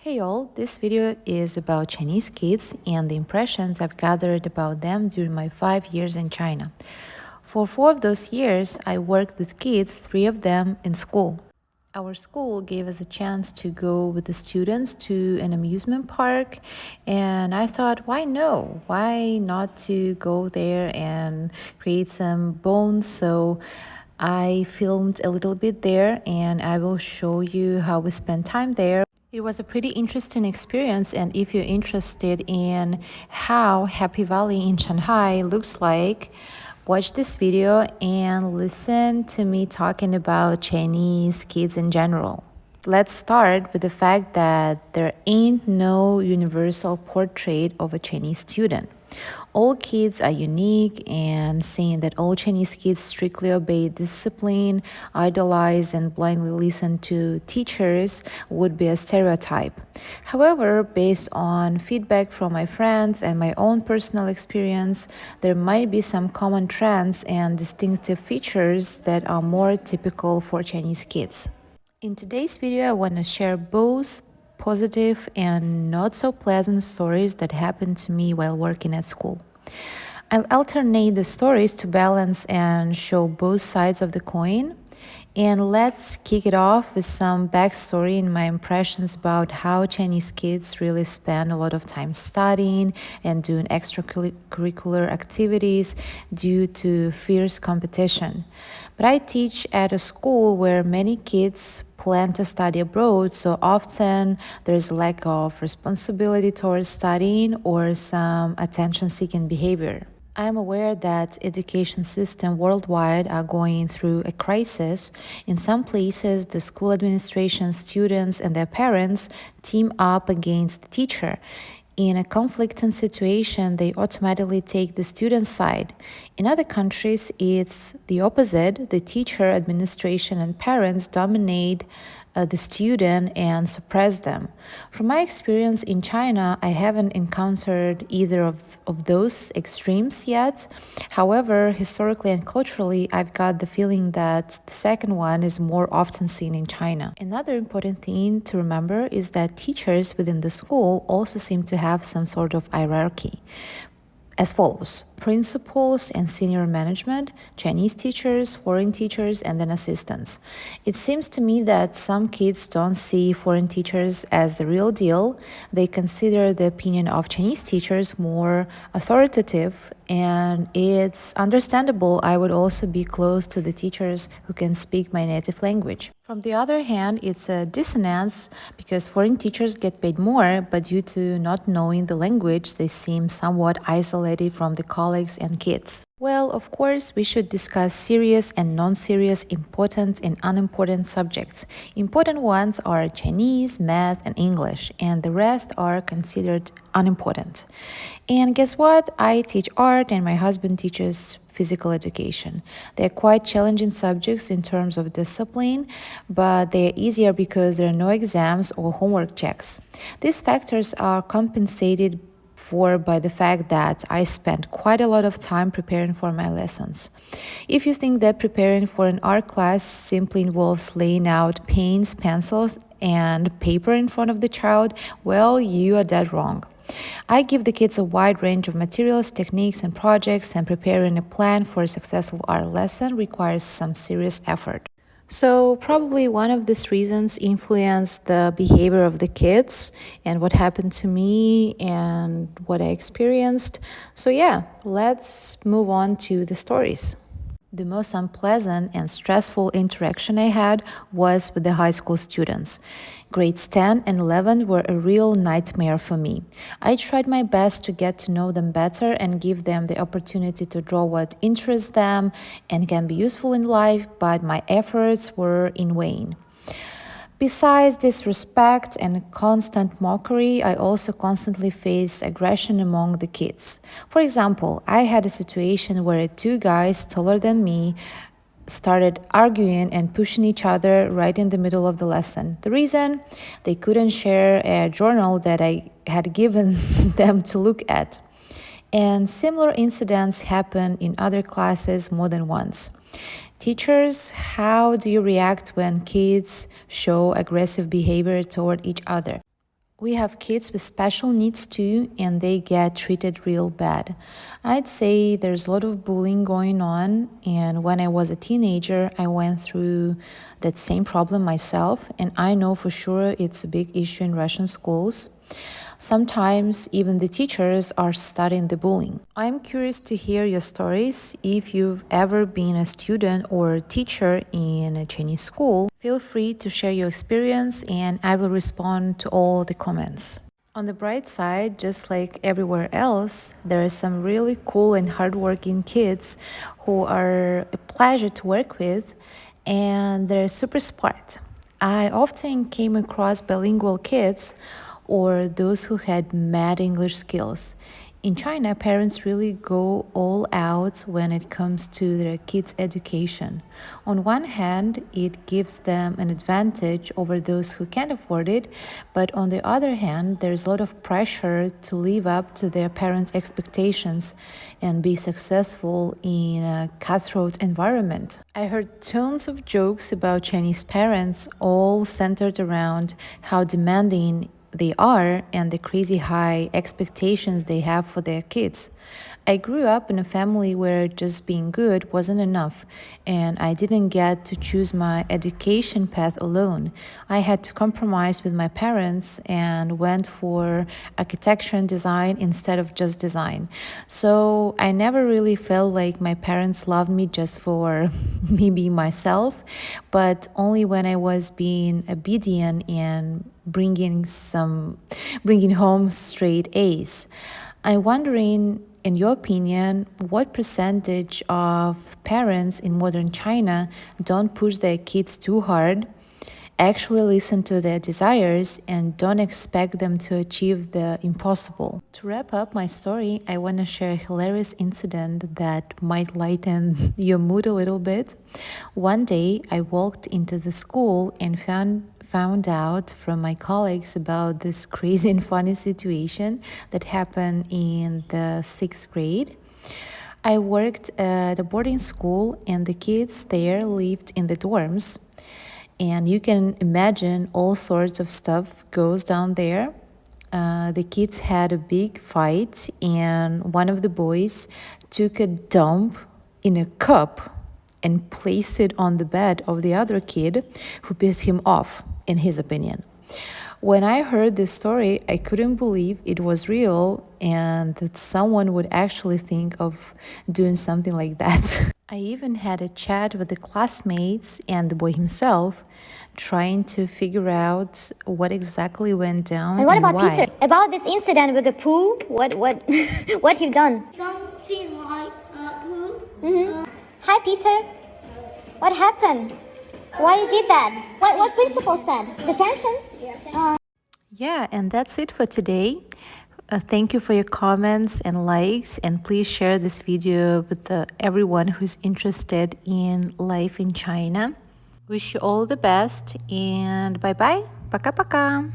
Hey all, this video is about Chinese kids and the impressions I've gathered about them during my 5 years in China. For 4 of those years, I worked with kids, 3 of them in school. Our school gave us a chance to go with the students to an amusement park, and I thought, why no? Why not to go there and create some bonds? So I filmed a little bit there, and I will show you how we spent time there. It was a pretty interesting experience, and if you're interested in how Happy Valley in Shanghai looks like, watch this video and listen to me talking about Chinese kids in general. Let's start with the fact that there ain't no universal portrait of a Chinese student. All kids are unique, and saying that all Chinese kids strictly obey discipline, idolize, and blindly listen to teachers would be a stereotype. However, based on feedback from my friends and my own personal experience, there might be some common trends and distinctive features that are more typical for Chinese kids. In today's video, I want to share both positive and not so pleasant stories that happened to me while working at school. I'll alternate the stories to balance and show both sides of the coin. And let's kick it off with some backstory and my impressions about how Chinese kids really spend a lot of time studying and doing extracurricular activities due to fierce competition. But I teach at a school where many kids plan to study abroad, so often there's a lack of responsibility towards studying or some attention-seeking behavior. I'm aware that education systems worldwide are going through a crisis. In some places, the school administration, students, and their parents team up against the teacher. In a conflicting situation, they automatically take the student's side. In other countries, it's the opposite. The teacher, administration, and parents dominate the student and suppress them. From my experience in China, I haven't encountered either of those extremes yet. However, historically and culturally, I've got the feeling that the second one is more often seen in China. Another important thing to remember is that teachers within the school also seem to have some sort of hierarchy as follows: principals and senior management, Chinese teachers, foreign teachers, and then assistants. It seems to me that some kids don't see foreign teachers as the real deal. They consider the opinion of Chinese teachers more authoritative, and it's understandable. I would also be close to the teachers who can speak my native language. From the other hand, it's a dissonance because foreign teachers get paid more, but due to not knowing the language, they seem somewhat isolated from the colleagues and kids. Well, of course, we should discuss serious and non-serious, important and unimportant subjects. Important ones are Chinese, math, and English, and the rest are considered unimportant. And guess what? I teach art and my husband teaches physical education. They're quite challenging subjects in terms of discipline, but they're easier because there are no exams or homework checks. These factors are compensated for by the fact that I spent quite a lot of time preparing for my lessons. If you think that preparing for an art class simply involves laying out paints, pencils, and paper in front of the child, well, you are dead wrong. I give the kids a wide range of materials, techniques, and projects, and preparing a plan for a successful art lesson requires some serious effort. So, probably one of these reasons influenced the behavior of the kids and what happened to me and what I experienced. So, yeah, let's move on to the stories. The most unpleasant and stressful interaction I had was with the high school students. Grades 10 and 11 were a real nightmare for me. I tried my best to get to know them better and give them the opportunity to draw what interests them and can be useful in life, but my efforts were in vain. Besides disrespect and constant mockery, I also constantly face aggression among the kids. For example, I had a situation where 2 guys taller than me started arguing and pushing each other right in the middle of the lesson. The reason? They couldn't share a journal that I had given them to look at. And similar incidents happen in other classes more than once. Teachers, how do you react when kids show aggressive behavior toward each other? We have kids with special needs too, and they get treated real bad. I'd say there's a lot of bullying going on, and when I was a teenager, I went through that same problem myself, and I know for sure it's a big issue in Russian schools. Sometimes even the teachers are studying the bullying. I'm curious to hear your stories. If you've ever been a student or a teacher in a Chinese school, feel free to share your experience and I will respond to all the comments. On the bright side, just like everywhere else, there are some really cool and hardworking kids who are a pleasure to work with and they're super smart. I often came across bilingual kids or those who had mad English skills. In China, parents really go all out when it comes to their kids' education. On one hand, it gives them an advantage over those who can't afford it, but on the other hand, there's a lot of pressure to live up to their parents' expectations and be successful in a cutthroat environment. I heard tons of jokes about Chinese parents, all centered around how demanding they are and the crazy high expectations they have for their kids. I grew up in a family where just being good wasn't enough, and I didn't get to choose my education path alone. I had to compromise with my parents and went for architecture and design instead of just design. So I never really felt like my parents loved me just for me being myself, but only when I was being obedient and bringing home straight A's. I'm wondering, in your opinion, what percentage of parents in modern China don't push their kids too hard, actually listen to their desires, and don't expect them to achieve the impossible? To wrap up my story, I want to share a hilarious incident that might lighten your mood a little bit. One day, I walked into the school and found out from my colleagues about this crazy and funny situation that happened in the 6th grade. I worked at a boarding school, and the kids there lived in the dorms. And you can imagine all sorts of stuff goes down there. The kids had a big fight, and one of the boys took a dump in a cup and placed it on the bed of the other kid who pissed him off, in his opinion. When I heard this story, I couldn't believe it was real and that someone would actually think of doing something like that. I even had a chat with the classmates and the boy himself, trying to figure out what exactly went down And what and about why. Peter? About this incident with the poo, what what he done? Something like a poo. Hi Peter. What happened? Why you did that? What principal said? Detention? Yeah, and that's it for today. Thank you for your comments and likes, and please share this video with everyone who's interested in life in China. Wish you all the best, and bye bye. Пока-пока.